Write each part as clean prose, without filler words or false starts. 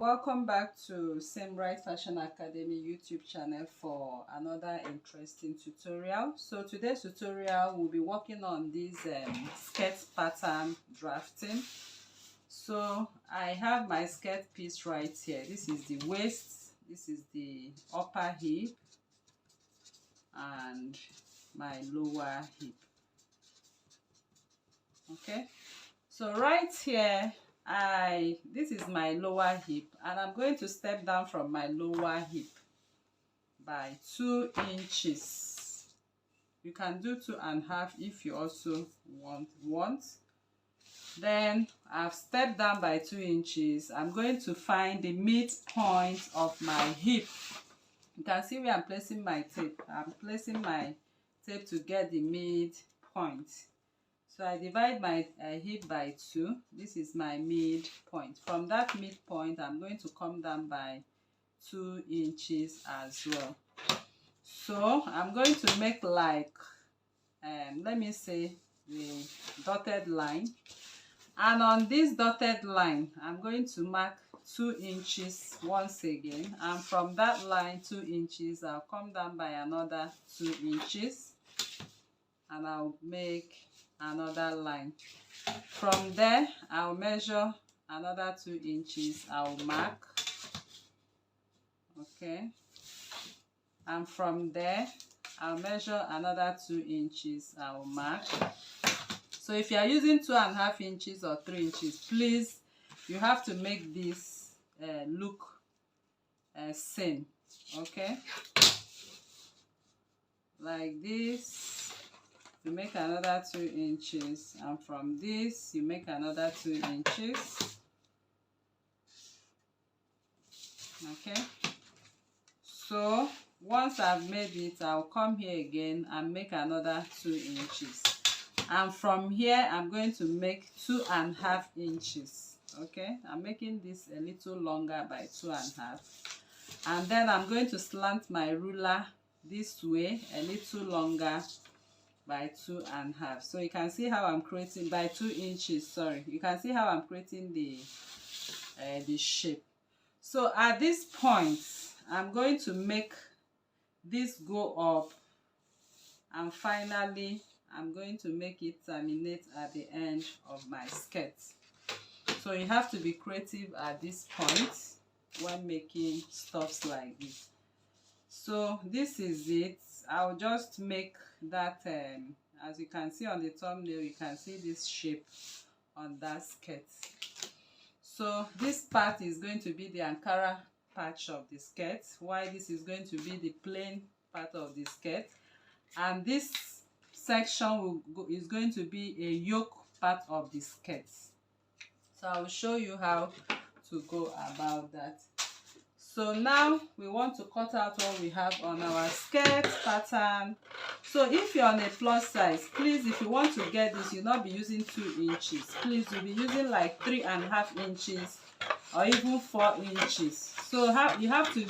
Welcome back to Semrite Fashion Academy YouTube channel for another interesting tutorial. So today's tutorial we'll be working on this skirt pattern drafting. So I have my skirt piece right here. This is the waist, this is the upper hip and my lower hip. Okay, so right here this is my lower hip, and I'm going to step down from my lower hip by 2 inches. You can do 2.5 if you also want. Then I've stepped down by 2 inches. I'm going to find the midpoint of my hip. You can see where I'm placing my tape. I'm placing my tape to get the midpoint. So I divide my hip by 2. This is my midpoint. From that midpoint, I'm going to come down by 2 inches as well. So I'm going to make like, let me say, the dotted line. And on this dotted line, I'm going to mark 2 inches once again. And from that line, 2 inches, I'll come down by another 2 inches. And I'll make another line. From there, I'll measure another 2 inches. I'll mark. Okay. And from there, I'll measure another 2 inches. I'll mark. So if you are using 2.5 inches or 3 inches, please, you have to make this look same. Okay. Like this. You make another 2 inches, and from this you make another 2 inches. Okay, so once I've made it, I'll come here again and make another 2 inches, and from here I'm going to make 2.5 inches. Okay, I'm making this a little longer by 2.5, and then I'm going to slant my ruler this way a little longer by 2.5. So you can see how I'm creating by 2 inches. Sorry, you can see how I'm creating the shape. So at this point, I'm going to make this go up, and finally I'm going to make it terminate at the end of my skirt. So you have to be creative at this point when making stuffs like this. So this is it. I'll just make that, as you can see on the thumbnail, you can see this shape on that skirt. So this part is going to be the Ankara patch of the skirt, while this is going to be the plain part of the skirt, and this section is going to be a yoke part of the skirt. So I will show you how to go about that. So now we want to cut out what we have on our skirt pattern. So if you're on a plus size, please, if you want to get this, you'll not be using 2 inches. Please, you'll be using like 3.5 inches or even 4 inches. So you have to,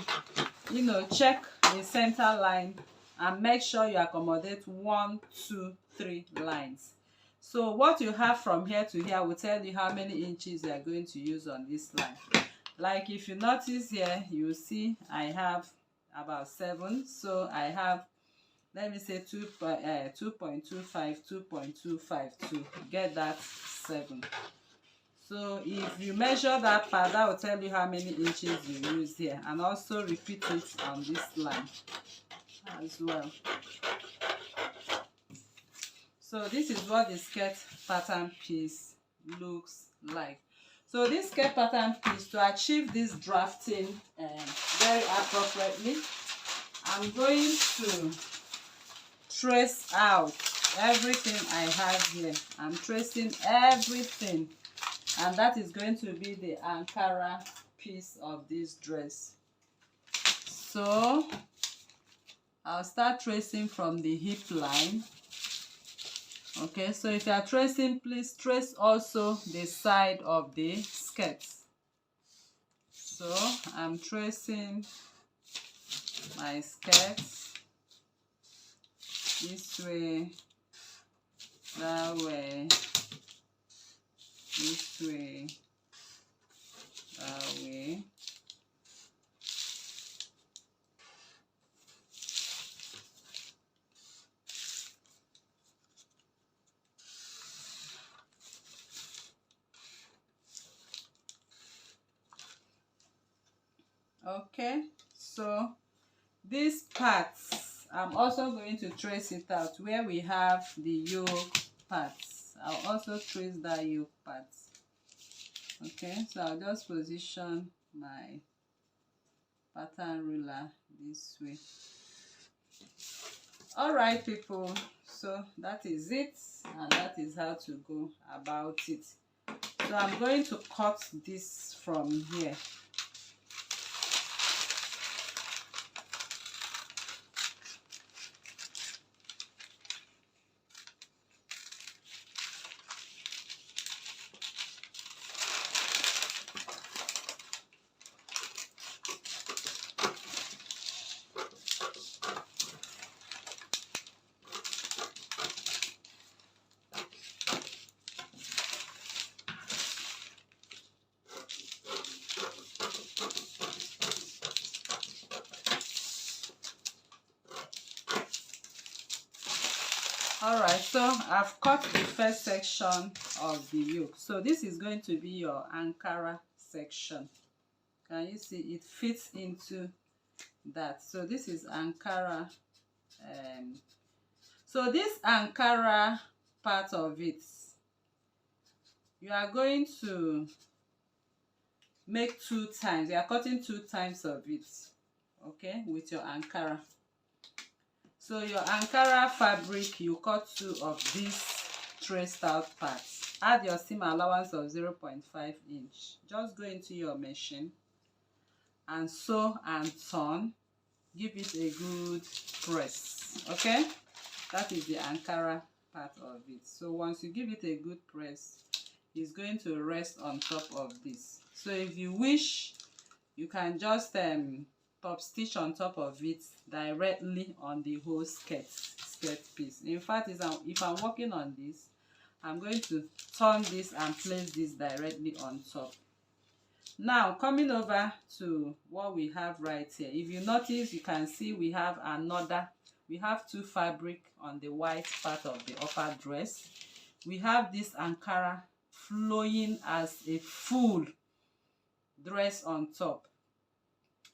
check the center line and make sure you accommodate 1, 2, 3 lines. So what you have from here to here will tell you how many inches you are going to use on this line. Like if you notice here, you see I have about 7. So I have, let me say 2.25 to get that 7. So if you measure that part, that will tell you how many inches you use here, and also repeat it on this line as well. So this is what the skirt pattern piece looks like. So this skirt pattern piece, to achieve this drafting very appropriately, I'm going to trace out everything I have here. I'm tracing everything, and that is going to be the Ankara piece of this dress. So I'll start tracing from the hip line. Okay, so if you are tracing, please trace also the side of the skirt. So I'm tracing my skirt this way, that way, this way, that way. Okay, so this part I'm also going to trace it out where we have the yoke parts. I'll also trace that yoke part. Okay, so I'll just position my pattern ruler this way. All right, people, so that is it, and that is how to go about it. So I'm going to cut this from here. All right, so I've cut the first section of the yoke. So this is going to be your Ankara section. Can you see it fits into that? So this is Ankara. So this Ankara part of it, you are going to make 2 times. You are cutting 2 times of it, okay, with your Ankara. So your Ankara fabric, you cut 2 of these traced out parts. Add your seam allowance of 0.5 inch. Just go into your machine and sew and turn. Give it a good press. Okay, that is the Ankara part of it. So once you give it a good press, it's going to rest on top of this. So if you wish, you can just top stitch on top of it directly on the whole skirt piece. In fact, if I'm working on this, I'm going to turn this and place this directly on top. Now coming over to what we have right here, if you notice, you can see we have 2 fabric on the white part of the upper dress. We have this Ankara flowing as a full dress on top,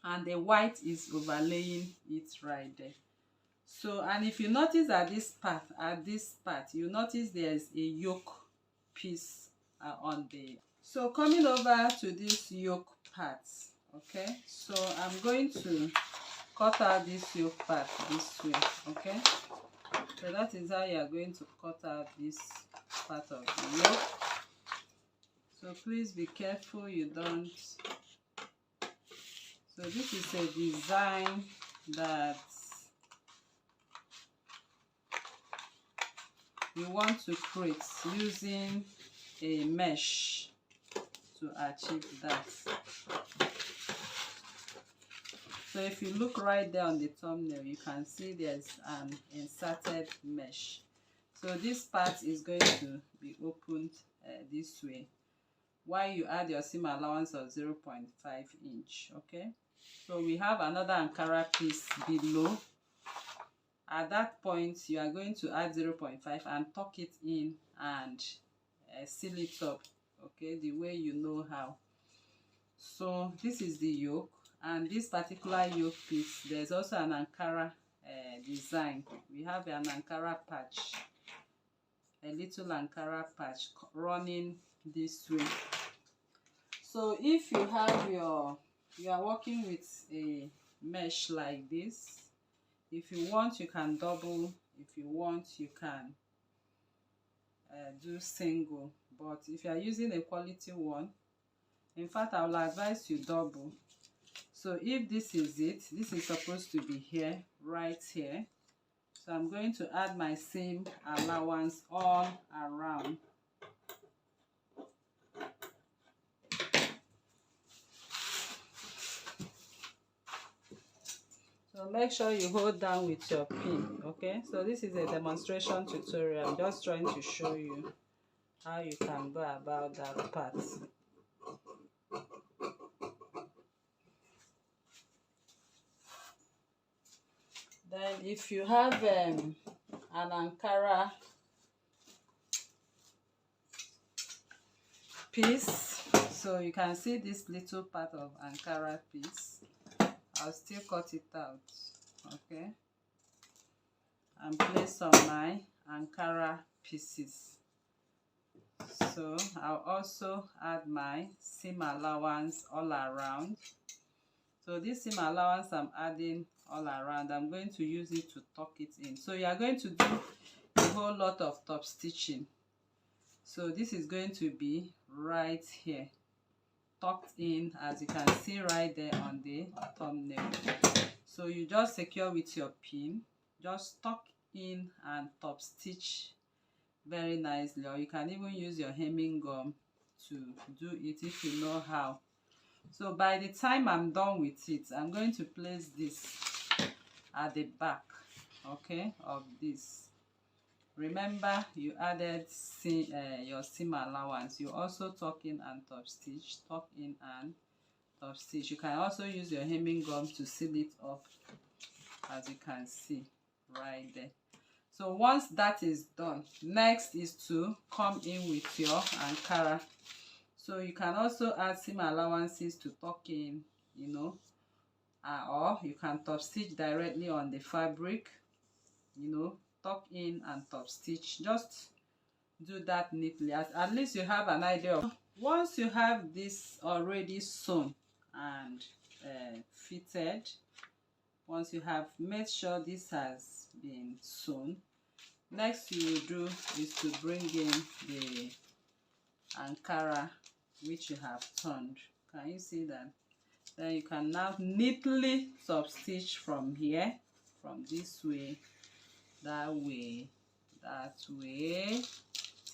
and the white is overlaying it right there. So, and if you notice at this part, you notice there's a yoke piece on the. So coming over to this yoke part, okay, so I'm going to cut out this yoke part this way. Okay, so that is how you are going to cut out this part of the yoke. So please be careful you don't. So this is a design that we want to create using a mesh to achieve that. So if you look right there on the thumbnail, you can see there's an inserted mesh. So this part is going to be opened this way, while you add your seam allowance of 0.5 inch. Okay, so we have another Ankara piece below. At that point, you are going to add 0.5 and tuck it in and seal it up, okay, the way you know how. So this is the yoke, and this particular yoke piece, there's also an Ankara design. We have an Ankara patch, a little Ankara patch running this way. So if you have you are working with a mesh like this, if you want, you can double. If you want, you can do single. But if you are using a quality one, in fact, I will advise you double. So if this is it, this is supposed to be here, right here. So I'm going to add my seam allowance all around. So make sure you hold down with your pin. Okay, so this is a demonstration tutorial. I'm just trying to show you how you can go about that part. Then if you have an Ankara piece, So you can see this little part of Ankara piece. I'll still cut it out, okay, and place on my Ankara pieces. So I'll also add my seam allowance all around. So this seam allowance I'm adding all around, I'm going to use it to tuck it in. So you are going to do a whole lot of top stitching. So this is going to be right here, tucked in, as you can see right there on the thumbnail. So you just secure with your pin, just tuck in and top stitch very nicely, or you can even use your hemming gum to do it if you know how. So by the time I'm done with it, I'm going to place this at the back, okay, of this. Remember, you added your seam allowance. You also tuck in and top stitch, tuck in and top stitch. You can also use your hemming gum to seal it up, as you can see right there. So once that is done, next is to come in with your Ankara. So you can also add seam allowances to tuck in, you know, or you can top stitch directly on the fabric, you know, tuck in and top stitch. Just do that neatly, at least you have an idea of. Once you have this already sewn and fitted, once you have made sure this has been sewn, next you will do is to bring in the Ankara which you have turned. Can you see that? Then you can now neatly top stitch from here, from this way, that way, that way,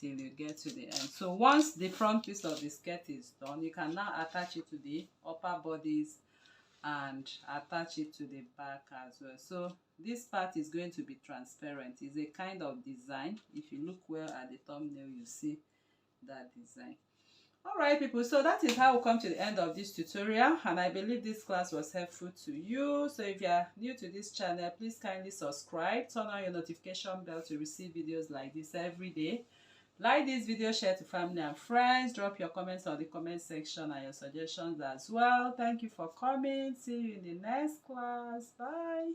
till you get to the end. So once the front piece of the skirt is done, you can now attach it to the upper bodies and attach it to the back as well. So this part is going to be transparent. It's a kind of design. If you look well at the thumbnail, you see that design. All right, people, so that is how we come to the end of this tutorial, and I believe this class was helpful to you. So if you are new to this channel, please kindly subscribe, turn on your notification bell to receive videos like this every day. Like this video, share to family and friends, drop your comments on the comment section and your suggestions as well. Thank you for coming. See you in the next class. Bye.